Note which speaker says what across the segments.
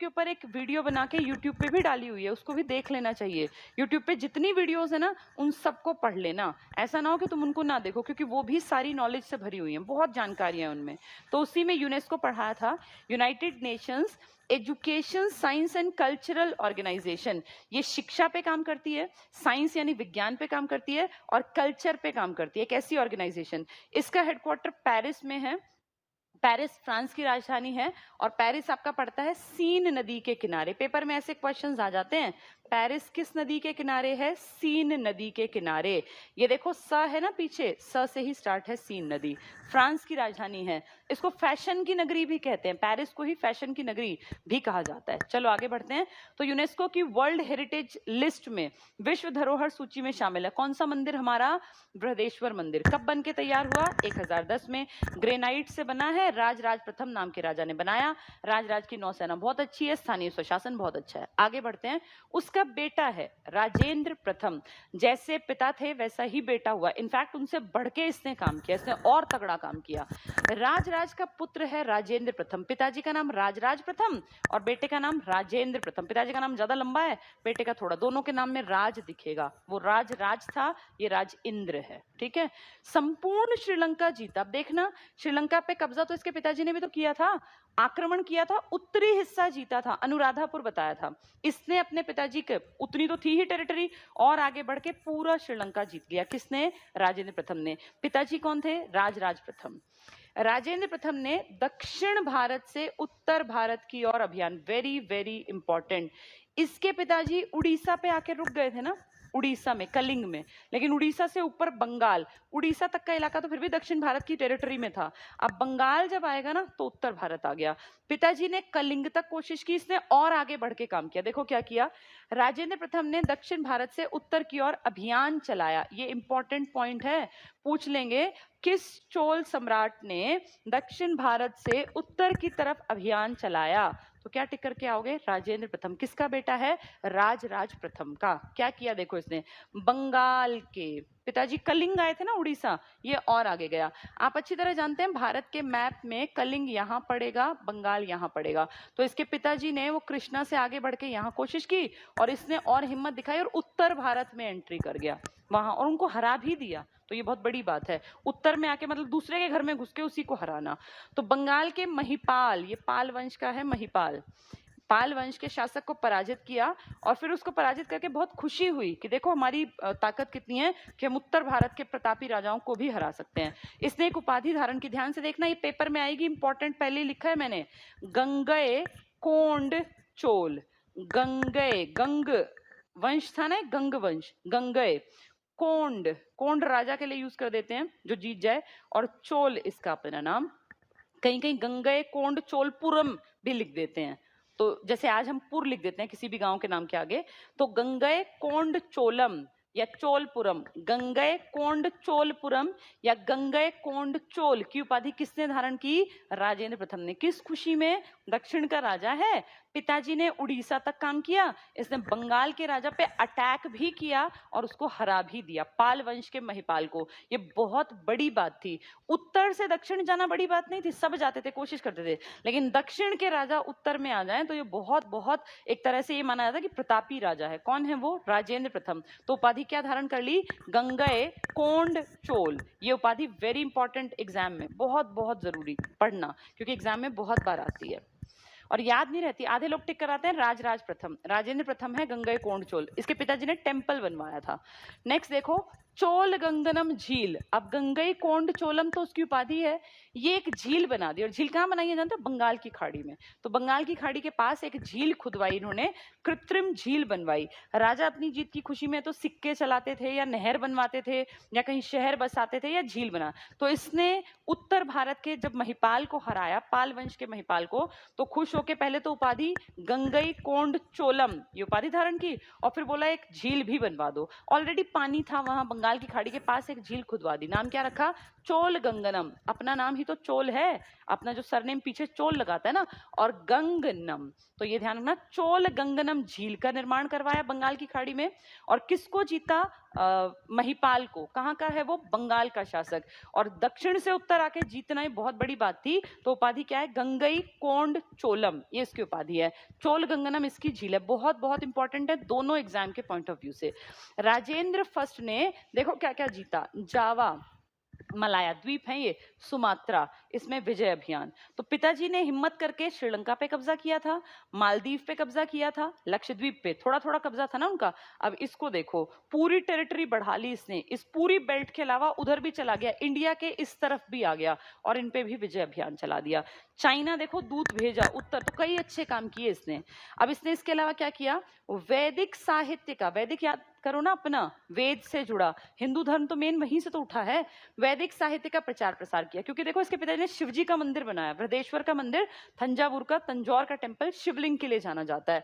Speaker 1: इसके ऊपर एक वीडियो बना के यूट्यूब पे भी डाली हुई है, उसको भी देख लेना चाहिए। यूट्यूब पे जितनी वीडियोस है ना उन सबको पढ़ लेना, ऐसा ना हो कि तुम उनको ना देखो, क्योंकि वो भी सारी नॉलेज से भरी हुई है, बहुत जानकारियां हैं उनमें। तो उसी में यूनेस्को पढ़ाया था, United Nations Education Science and Cultural Organization. ये शिक्षा पे काम करती है, साइंस यानी विज्ञान पे काम करती है, और कल्चर पे काम करती है। एक ऐसी ऑर्गेनाइजेशन, इसका हेडक्वार्टर पेरिस में है। पेरिस फ्रांस की राजधानी है, और पेरिस आपका पड़ता है सीन नदी के किनारे। पेपर में ऐसे क्वेश्चंस आ जाते हैं, पेरिस किस नदी के किनारे है? सीन नदी के किनारे। ये देखो स है ना पीछे, स से ही स्टार्ट है सीन नदी। फ्रांस की राजधानी है। इसको फैशन की नगरी भी कहते हैं, पेरिस को ही फैशन की नगरी भी कहा जाता है। चलो आगे बढ़ते हैं। तो यूनेस्को की वर्ल्ड हेरिटेज लिस्ट में, विश्व धरोहर सूची में शामिल है कौन सा मंदिर? हमारा बृहदेश्वर मंदिर। कब बन के तैयार हुआ? 1010 में। ग्रेनाइट से बना है, राजराज प्रथम नाम के राजा ने बनाया। राजराज की नौसेना बहुत अच्छी है, स्थानीय स्वशासन बहुत अच्छा है। आगे बढ़ते हैं। उसका बेटा है राजेंद्र प्रथम। जैसे पिता थे वैसा ही बेटा हुआ, इनफैक्ट उनसे बढ़ के इसने काम किया, इसने और तगड़ा काम किया। राजराज का पुत्र है राजेंद्र प्रथम। पिताजी का नाम राजराज प्रथम और बेटे का नाम राजेंद्र प्रथम। पिताजी का नाम ज्यादा लंबा है, बेटे का थोड़ा, दोनों के नाम में राज दिखेगा। वो राज था, ये राज इंद्र है। ठीक है। संपूर्ण श्रीलंका जीता। अब देखना, श्रीलंका पे कब्जा तो इसके पिताजी ने भी तो किया था, आक्रमण किया था, उत्तरी हिस्सा जीता था, अनुराधापुर बताया था। इसने अपने पिताजी के, उतनी तो थी ही टेरिटरी, और आगे बढ़ के पूरा श्रीलंका जीत लिया। किसने? राजेंद्र प्रथम ने। पिताजी कौन थे? राजराज प्रथम। राजेंद्र प्रथम ने दक्षिण भारत से उत्तर भारत की ओर अभियान, वेरी वेरी इंपॉर्टेंट। इसके पिताजी उड़ीसा पे आके रुक गए थे ना, उड़ीसा में, कलिंग में, लेकिन उड़ीसा से ऊपर बंगाल, उड़ीसा तक का इलाका तो फिर भी दक्षिण भारत की टेरिटरी में था। अब बंगाल जब आएगा ना तो उत्तर भारत आ गया। पिताजी ने कलिंग तक कोशिश की, इसने और आगे बढ़ के काम किया। देखो क्या किया, राजेंद्र प्रथम ने दक्षिण भारत से उत्तर की ओर अभियान चलाया। ये इंपॉर्टेंट पॉइंट है, पूछ लेंगे, किस चोल सम्राट ने दक्षिण भारत से उत्तर की तरफ अभियान चलाया? तो क्या टिक करके आओगे? राजेंद्र प्रथम। किसका बेटा है? राजराज प्रथम का। क्या किया देखो इसने, बंगाल के, पिताजी कलिंग आए थे ना उड़ीसा, ये और आगे गया। आप अच्छी तरह जानते हैं भारत के मैप में कलिंग यहाँ पड़ेगा, बंगाल यहाँ पड़ेगा। तो इसके पिताजी ने वो कृष्णा से आगे बढ़ के यहाँ कोशिश की, और इसने और हिम्मत दिखाई और उत्तर भारत में एंट्री कर गया वहां, और उनको हरा भी दिया। तो ये बहुत बड़ी बात है, उत्तर में आके मतलब दूसरे के घर में घुस के उसी को हराना। तो बंगाल के महिपाल, ये पाल वंश का है महिपाल, पाल वंश के शासक को पराजित किया, और फिर उसको पराजित करके बहुत खुशी हुई कि देखो हमारी ताकत कितनी है कि हम उत्तर भारत के प्रतापी राजाओं को भी हरा सकते हैं। इसने एक उपाधि धारण की, ध्यान से देखना, ये पेपर में आएगी, इंपॉर्टेंट, पहले ही लिखा है मैंने, गंगय कोंड चोल। गंगय, गंग वंश था ना, गंग वंश, गंगय कोंड, कोंड राजा के लिए यूज कर देते हैं जो जीत जाए, और चोल इसका अपना नाम। कहीं कहीं गंगय कोंड चोलपुरम भी लिख देते हैं, तो जैसे आज हम पुर लिख देते हैं किसी भी गांव के नाम के आगे, तो गंगय कोंड चोलम या चोलपुरम, गंगय कोंड चोलपुरम या गंगय कोंड चोल की उपाधि किसने धारण की? राजेंद्र प्रथम ने। किस खुशी में? दक्षिण का राजा है, पिताजी ने उड़ीसा तक काम किया, इसने बंगाल के राजा पे अटैक भी किया और उसको हरा भी दिया, पाल वंश के महिपाल को। ये बहुत बड़ी बात थी। उत्तर से दक्षिण जाना बड़ी बात नहीं थी, सब जाते थे, कोशिश करते थे, लेकिन दक्षिण के राजा उत्तर में आ जाएं तो ये बहुत बहुत एक तरह से ये माना जाता है कि प्रतापी राजा है। कौन है वो? राजेंद्र प्रथम। तो उपाधि क्या धारण कर ली? गंगय कोंड चोल। ये उपाधि वेरी इंपॉर्टेंट, एग्जाम में बहुत बहुत जरूरी पढ़ना, क्योंकि एग्जाम में बहुत बार आती है और याद नहीं रहती। आधे लोग टिक कराते हैं राजराज प्रथम, राजेंद्र प्रथम है गंगई कोंड चोल, इसके पिताजी ने टेंपल बनवाया था। नेक्स्ट देखो, चोल गंगनम झील। अब गंगई कोंड चोलम तो उसकी उपाधि है, ये एक झील बना दी, और झील कहाँ बनाई है जानते हो? बंगाल की खाड़ी में। तो बंगाल की खाड़ी के पास एक झील खुदवाई इन्होंने, कृत्रिम झील बनवाई। राजा अपनी जीत की खुशी में तो सिक्के चलाते थे या नहर बनवाते थे या कहीं शहर बसाते थे या झील बना। तो इसने उत्तर भारत के जब महिपाल को हराया, पाल वंश के महिपाल को, तो खुश होके पहले तो उपाधि गंगई कोंड चोलम ये उपाधि धारण की, और फिर बोला एक झील भी बनवा दो। ऑलरेडी पानी था वहां बंगाल की खाड़ी के पास एक झील खुदवा दी। नाम क्या रखा? चोल गंगनम। अपना नाम ही तो चोल है, अपना जो सरनेम पीछे चोल लगाता है ना, और गंगनम, तो ये ध्यान रखना, चोल गंगनम झील का निर्माण करवाया बंगाल की खाड़ी में। और किसको जीता? महिपाल को। कहाँ का है वो? बंगाल का शासक। और दक्षिण से उत्तर आके जीतना ही बहुत बड़ी बात थी, तो उपाधि क्या है? गंगई कोंड चोलम, ये इसकी उपाधि है। चोल गंगनम इसकी झील है। बहुत बहुत इंपॉर्टेंट है दोनों एग्जाम के पॉइंट ऑफ व्यू से। राजेंद्र फर्स्ट ने देखो क्या क्या जीता, जावा, मलाया द्वीप है ये, सुमात्रा, इसमें विजय अभियान। तो पिताजी ने हिम्मत करके श्रीलंका पे कब्जा किया था, मालदीव पे कब्जा किया था, लक्षद्वीप पे थोड़ा थोड़ा कब्जा था ना उनका। अब इसको देखो, पूरी टेरिटरी बढ़ा ली इसने, इस पूरी बेल्ट के अलावा उधर भी चला गया, इंडिया के इस तरफ भी आ गया, और इन पे भी विजय अभियान चला दिया। चाइना देखो दूत भेजा उत्तर, तो कई अच्छे काम किए इसने। अब इसने इसके अलावा क्या किया? वैदिक साहित्य का, वैदिक याद करो ना अपना, वेद से जुड़ा, हिंदू धर्म तो मेन वहीं से तो उठा है। वैदिक साहित्य का प्रचार प्रसार किया, क्योंकि देखो इसके पिताजी ने शिवजी का मंदिर बनाया, बृहदेश्वर का मंदिर, तंजावुर का, तंजौर का टेम्पल शिवलिंग के लिए जाना जाता है।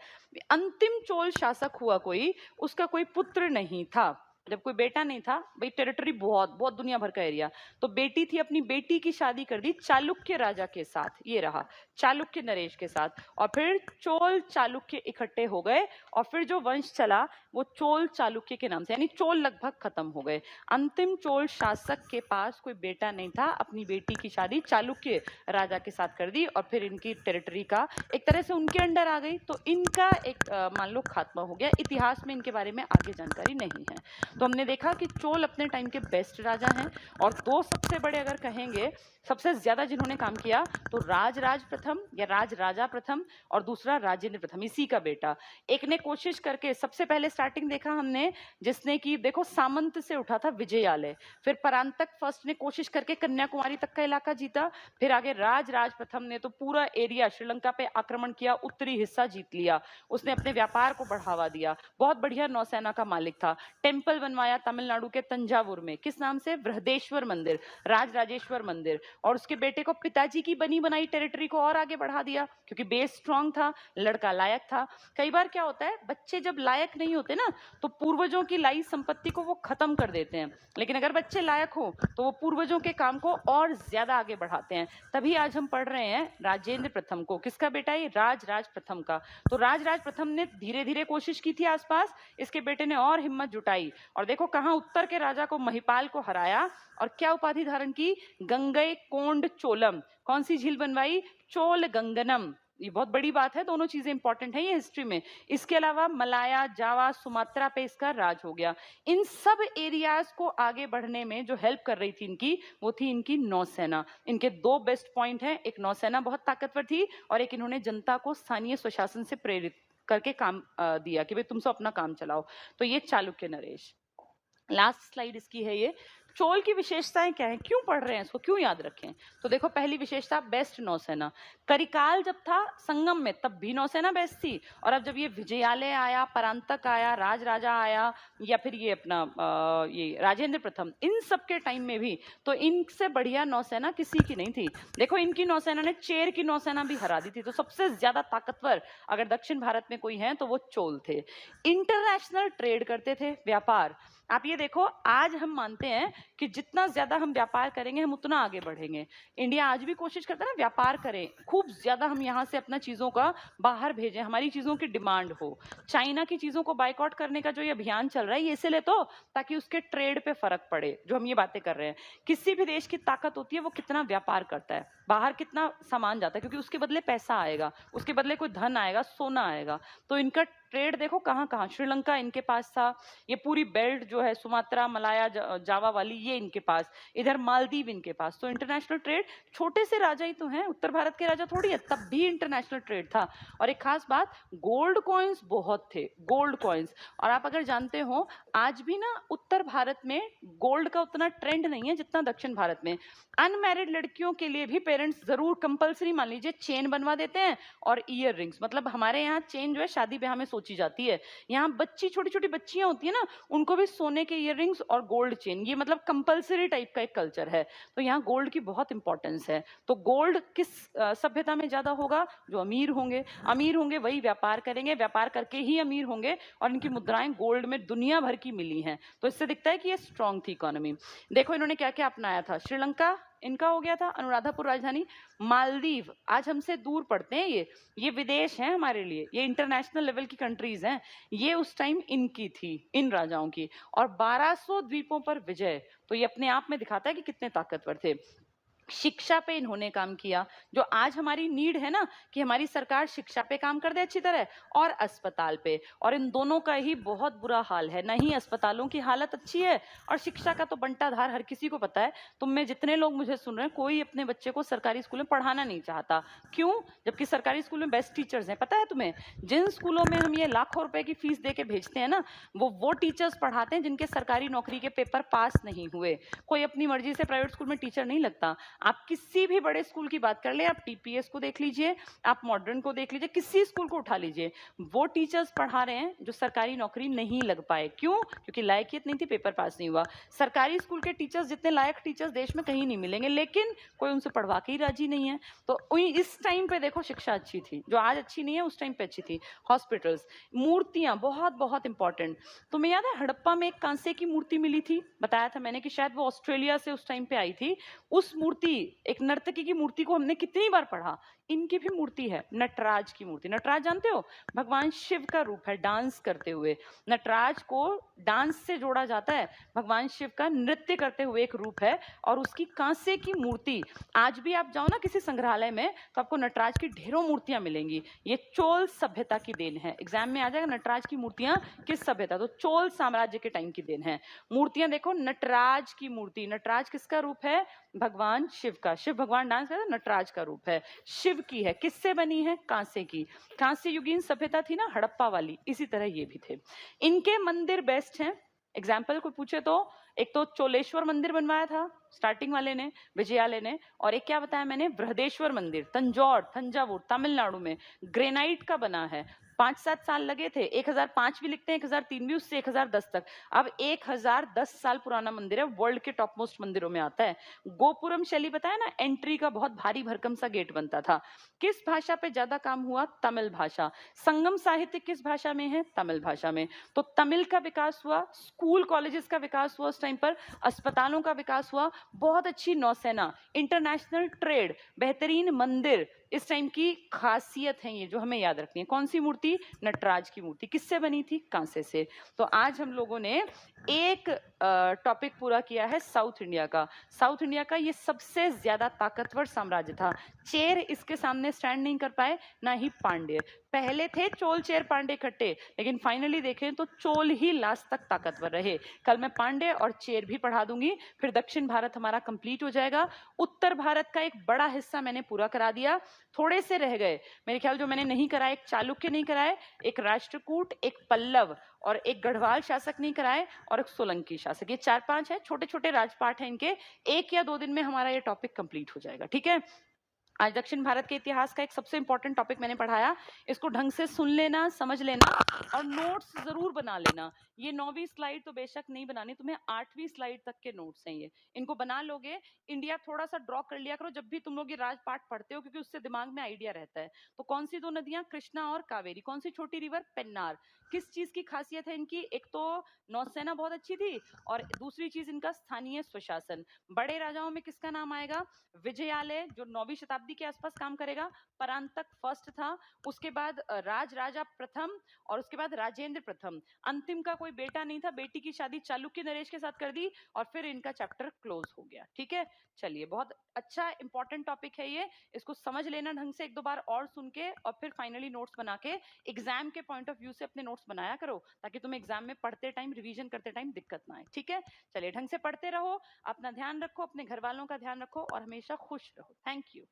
Speaker 1: अंतिम चोल शासक हुआ कोई, उसका कोई पुत्र नहीं था, जब कोई बेटा नहीं था, भाई टेरिटरी बहुत बहुत दुनिया भर का एरिया, तो बेटी थी, अपनी बेटी की शादी कर दी चालुक्य राजा के साथ, ये रहा चालुक्य नरेश के साथ, और फिर चोल चालुक्य इकट्ठे हो गए, और फिर जो वंश चला वो चोल चालुक्य के नाम से, यानी चोल लगभग खत्म हो गए। अंतिम चोल शासक के पास कोई बेटा नहीं था, अपनी बेटी की शादी चालुक्य राजा के साथ कर दी, और फिर इनकी टेरिटरी का एक तरह से उनके अंडर आ गई, तो इनका एक मान लो खात्मा हो गया। इतिहास में इनके बारे में आगे जानकारी नहीं है। तो हमने देखा कि चोल अपने टाइम के बेस्ट राजा हैं, और दो सबसे बड़े अगर कहेंगे सबसे ज्यादा जिन्होंने काम किया, तो राज प्रथम या राजा प्रथम, और दूसरा राजेंद्र प्रथम, इसी का बेटा। एक ने कोशिश करके, सबसे पहले स्टार्टिंग देखा हमने जिसने की, देखो सामंत से उठा था विजयालय, फिर परांतक फर्स्ट ने कोशिश करके कन्याकुमारी तक का इलाका जीता, फिर आगे राज प्रथम ने तो पूरा एरिया श्रीलंका पे आक्रमण किया, उत्तरी हिस्सा जीत लिया, उसने अपने व्यापार को बढ़ावा दिया, बहुत बढ़िया नौसेना का मालिक था, टेम्पल बनवाया तमिलनाडु के तंजावुर में, किस नाम से? बृहदेश्वर मंदिर, राजेश्वर मंदिर, और उसके बेटे को पिताजी की बनी बनाई टेरिटरी को और आगे बढ़ा दिया, क्योंकि बेस स्ट्रांग था, लड़का लायक था। कई बार क्या होता है, बच्चे जब लायक नहीं होते ना, तो पूर्वजों की लाई संपत्ति को वो खत्म कर देते हैं, लेकिन अगर बच्चे लायक हो तो वो पूर्वजों के काम को और ज्यादा आगे बढ़ाते हैं। तभी आज हम पढ़ रहे हैं राजेंद्र प्रथम को, किसका बेटा है? राज प्रथम का। तो राज प्रथम ने धीरे धीरे कोशिश की थी आसपास, इसके बेटे ने और हिम्मत जुटाई, और देखो कहां उत्तर के राजा को, महिपाल को हराया, और क्या उपाधि धारण की? गंगई कोंड चोलम। कौन सी झील बनवाई? चोल गंगनम। ये बहुत बड़ी बात है, दोनों चीजें इंपॉर्टेंट है ये हिस्ट्री में। इसके अलावा मलाया, जावा, सुमात्रा पे इसका राज हो गया। इन सब एरियाज को आगे बढ़ने में जो हेल्प कर रही थी इनकी, वो थी इनकी नौसेना। इनके दो बेस्ट पॉइंट हैं, एक नौसेना बहुत ताकतवर थी, और एक इन्होंने जनता को स्थानीय स्वशासन से प्रेरित करके काम दिया कि भाई तुम सब अपना काम चलाओ। तो ये चालुक्य नरेश। लास्ट स्लाइड इसकी है ये। चोल की विशेषताएं क्या है, क्यों पढ़ रहे हैं इसको, क्यों याद रखें? तो देखो पहली विशेषता, बेस्ट नौसेना। करिकाल जब था संगम में तब भी नौसेना बेस्ट थी, और अब जब ये विजयालय आया, परांतक आया, राजा आया, या फिर ये अपना ये राजेंद्र प्रथम, इन सब के टाइम में भी तो इनसे बढ़िया नौसेना किसी की नहीं थी। देखो इनकी नौसेना ने चेर की नौसेना भी हरा दी थी। तो सबसे ज्यादा ताकतवर अगर दक्षिण भारत में कोई है तो वो चोल थे। इंटरनेशनल ट्रेड करते थे, व्यापार। आप ये देखो, आज हम मानते हैं कि जितना ज्यादा हम व्यापार करेंगे हम उतना आगे बढ़ेंगे। इंडिया आज भी कोशिश करता है ना व्यापार करें, खूब ज्यादा हम यहाँ से अपना चीजों का बाहर भेजें, हमारी चीजों की डिमांड हो। चाइना की चीजों को बाइकआउट करने का जो ये अभियान चल रहा है, ये इसलिए तो ताकि उसके ट्रेड पे फर्क पड़े। जो हम ये बातें कर रहे हैं, किसी भी देश की ताकत होती है वो कितना व्यापार करता है, बाहर कितना सामान जाता है, क्योंकि उसके बदले पैसा आएगा, उसके बदले कोई धन आएगा, सोना आएगा। तो इनका ट्रेड देखो कहाँ कहाँ, श्रीलंका इनके पास था, ये पूरी बेल्ट जो है सुमात्रा, मलाया, जावा वाली, ये इनके पास, इधर मालदीव इनके पास। तो इंटरनेशनल ट्रेड, छोटे से राजा ही तो हैं, उत्तर भारत के राजा थोड़ी है, तब भी इंटरनेशनल ट्रेड था। और एक खास बात, गोल्ड कॉइन्स बहुत थे, गोल्ड कॉइन्स। और आप अगर जानते हो, आज भी ना उत्तर भारत में गोल्ड का उतना ट्रेंड नहीं है जितना दक्षिण भारत में। अनमैरिड लड़कियों के लिए भी पेरेंट्स पेरेंट्स जरूर कंपलसरी मान लीजिए चेन बनवा देते हैं और ईयर रिंग्स, मतलब हमारे यहाँ चेन जो है शादी ब्याह में सोची जाती है, यहाँ बच्ची छोटी छोटी बच्चियां होती है ना, उनको भी सोने के ईयर रिंग्स और गोल्ड चेन, ये मतलब कंपलसरी टाइप का एक कल्चर है। तो यहाँ गोल्ड की बहुत इंपॉर्टेंस है। तो गोल्ड किस सभ्यता में ज्यादा होगा? जो अमीर होंगे, अमीर होंगे वही व्यापार करेंगे, व्यापार करके ही अमीर होंगे, और इनकी मुद्राएं गोल्ड में दुनिया भर की मिली हैं। तो इससे दिखता है कि ये स्ट्रांग थी इकोनॉमी। देखो इन्होंने क्या क्या अपनाया था। श्रीलंका इनका हो गया था, अनुराधापुर राजधानी। मालदीव आज हमसे दूर पड़ते हैं, ये विदेश है हमारे लिए, ये इंटरनेशनल लेवल की कंट्रीज हैं, ये उस टाइम इनकी थी, इन राजाओं की। और 1200 द्वीपों पर विजय, तो ये अपने आप में दिखाता है कि कितने ताकतवर थे। शिक्षा पे इन्होंने काम किया, जो आज हमारी नीड है ना कि हमारी सरकार शिक्षा पे काम कर दे अच्छी तरह, और अस्पताल पे, और इन दोनों का ही बहुत बुरा हाल है। नहीं अस्पतालों की हालत अच्छी है और शिक्षा का तो बंटाधार हर किसी को पता है। तुम में जितने लोग मुझे सुन रहे हैं, कोई अपने बच्चे को सरकारी स्कूल में पढ़ाना नहीं चाहता। क्यों? जबकि सरकारी स्कूल में बेस्ट टीचर्स हैं। पता है तुम्हें, जिन स्कूलों में हम ये लाखों रुपए की फीस दे के भेजते हैं ना, वो टीचर्स पढ़ाते हैं जिनके सरकारी नौकरी के पेपर पास नहीं हुए। कोई अपनी मर्जी से प्राइवेट स्कूल में टीचर नहीं लगता। आप किसी भी बड़े स्कूल की बात कर ले, आप टीपीएस को देख लीजिए, आप मॉडर्न को देख लीजिए, किसी स्कूल को उठा लीजिए, वो टीचर्स पढ़ा रहे हैं जो सरकारी नौकरी नहीं लग पाए। क्यों? क्योंकि लायकियत नहीं थी, पेपर पास नहीं हुआ। सरकारी स्कूल के टीचर्स जितने लायक टीचर्स देश में कहीं नहीं मिलेंगे, लेकिन कोई उनसे पढ़वा के ही राजी नहीं है। तो इस टाइम पे देखो शिक्षा अच्छी थी, जो आज अच्छी नहीं है उस टाइम पे अच्छी थी। हॉस्पिटल्स, मूर्तियां बहुत बहुत इंपॉर्टेंट। तुम्हें याद है हड़प्पा में एक कांसे की मूर्ति मिली थी, बताया था मैंने कि शायद वो ऑस्ट्रेलिया से उस टाइम पे आई थी। उस मूर्ति, एक नर्तकी की मूर्ति को हमने कितनी बार पढ़ा। इनकी भी मूर्ति है, नटराज की मूर्ति। नटराज जानते हो, भगवान शिव का रूप है डांस करते हुए। नटराज को डांस से जोड़ा जाता है, भगवान शिव का नृत्य करते हुए एक रूप है, और उसकी कांसे की मूर्ति। आज भी आप जाओ ना किसी संग्रहालय में, तो आपको नटराज की ढेरों मूर्तियां मिलेंगी। ये चोल सभ्यता की देन है। एग्जाम में आ जाएगा नटराज की मूर्तियां किस सभ्यता, तो चोल साम्राज्य के टाइम की देन है। मूर्तियां देखो, नटराज की मूर्ति, नटराज किसका रूप है? भगवान शिव का। शिव भगवान डांस करते हैं, नटराज का रूप है, शिव की है। किससे बनी है? कांसे की। कांस्य युगीन सभ्यता थी ना हड़प्पा वाली, इसी तरह ये भी थे। इनके मंदिर बेस्ट हैं। एग्जाम्पल को पूछे तो एक तो चोलेश्वर मंदिर बनवाया था स्टार्टिंग वाले ने, विजयालय ने, और एक क्या बताया मैंने, बृहदेश्वर मंदिर तंजावुर तमिलनाडु में ग्रेनाइट का बना है। 5-7 साल लगे थे, 1005 भी लिखते हैं, 1003 भी, उससे 1010 तक। अब 1010 साल पुराना मंदिर है, वर्ल्ड के टॉप मोस्ट मंदिरों में आता है। गोपुरम शैली बताया ना, एंट्री का बहुत भारी भरकम सा गेट बनता था। किस भाषा पे ज्यादा काम हुआ? तमिल भाषा। संगम साहित्य किस भाषा में है? तमिल भाषा में। तो तमिल का विकास हुआ, स्कूल कॉलेजेस का विकास हुआ उस टाइम पर, अस्पतालों का विकास हुआ, बहुत अच्छी नौसेना, इंटरनेशनल ट्रेड, बेहतरीन मंदिर। इस टाइम की खासियत है ये जो हमें याद रखनी है। कौन सी मूर्ति? नटराज की मूर्ति। किससे बनी थी? कांसे से। तो आज हम लोगों ने एक टॉपिक पूरा किया है साउथ इंडिया का। साउथ इंडिया का ये सबसे ज्यादा ताकतवर साम्राज्य था। चेर इसके सामने स्टैंड नहीं कर पाए, ना ही पांड्य। पहले थे चोल चेर पांड्य इकट्ठे, लेकिन फाइनली देखें तो चोल ही लास्ट तक ताकतवर रहे। कल मैं पांड्य और चेर भी पढ़ा दूंगी, फिर दक्षिण भारत हमारा कंप्लीट हो जाएगा। उत्तर भारत का एक बड़ा हिस्सा मैंने पूरा करा दिया, थोड़े से रह गए मेरे ख्याल। जो मैंने नहीं कराए, एक चालुक्य नहीं कराए, एक राष्ट्रकूट, एक पल्लव, और एक गढ़वाल शासक नहीं कराए, और एक सोलंकी शासक। ये 4-5 है, छोटे छोटे राजपाट हैं इनके। 1 या 2 दिन में हमारा ये टॉपिक कंप्लीट हो जाएगा, ठीक है। आज दक्षिण भारत के इतिहास का एक सबसे इंपॉर्टेंट टॉपिक मैंने पढ़ाया, इसको ढंग से सुन लेना, समझ लेना, और नोट्स जरूर बना लेना। ये 9वीं स्लाइड तो बेशक नहीं बनानी, तुम्हें 8वीं स्लाइड तक के नोट्स हैं ये, इनको बना लोगे। इंडिया थोड़ा सा ड्रॉ कर लिया करो जब भी तुम लोग ये राजपाट पढ़ते हो, क्योंकि उससे दिमाग में आइडिया रहता है। तो कौन सी 2 नदियां? कृष्णा और कावेरी। कौन सी छोटी रिवर? पेन्नार। किस चीज की खासियत है इनकी? एक तो नौसेना बहुत अच्छी थी, और दूसरी चीज इनका स्थानीय स्वशासन। बड़े राजाओं में किसका नाम आएगा? विजयालय, जो 9वीं शताब्दी के आसपास काम करेगा, परांतक फर्स्ट था, उसके बाद राज राजा प्रथम, और उसके बाद राजेंद्र प्रथम। अंतिम का कोई बेटा नहीं था, बेटी की शादी चालुक्य नरेश के साथ कर दी, और फिर इनका चैप्टर क्लोज हो गया, ठीक है। चलिए, बहुत अच्छा इंपॉर्टेंट टॉपिक है ये, इसको समझ लेना ढंग से, 1-2 बार और सुन के, और फिर फाइनली नोट्स बना के एग्जाम के पॉइंट ऑफ व्यू से अपने नोट्स बनाया करो, ताकि तुम्हें एग्जाम में पढ़ते टाइम, रिवीजन करते टाइम दिक्कत ना आए, ठीक है। चलिए, ढंग से पढ़ते रहो, अपना ध्यान रखो, अपने घर वालों का ध्यान रखो, और हमेशा खुश रहो। Thank you.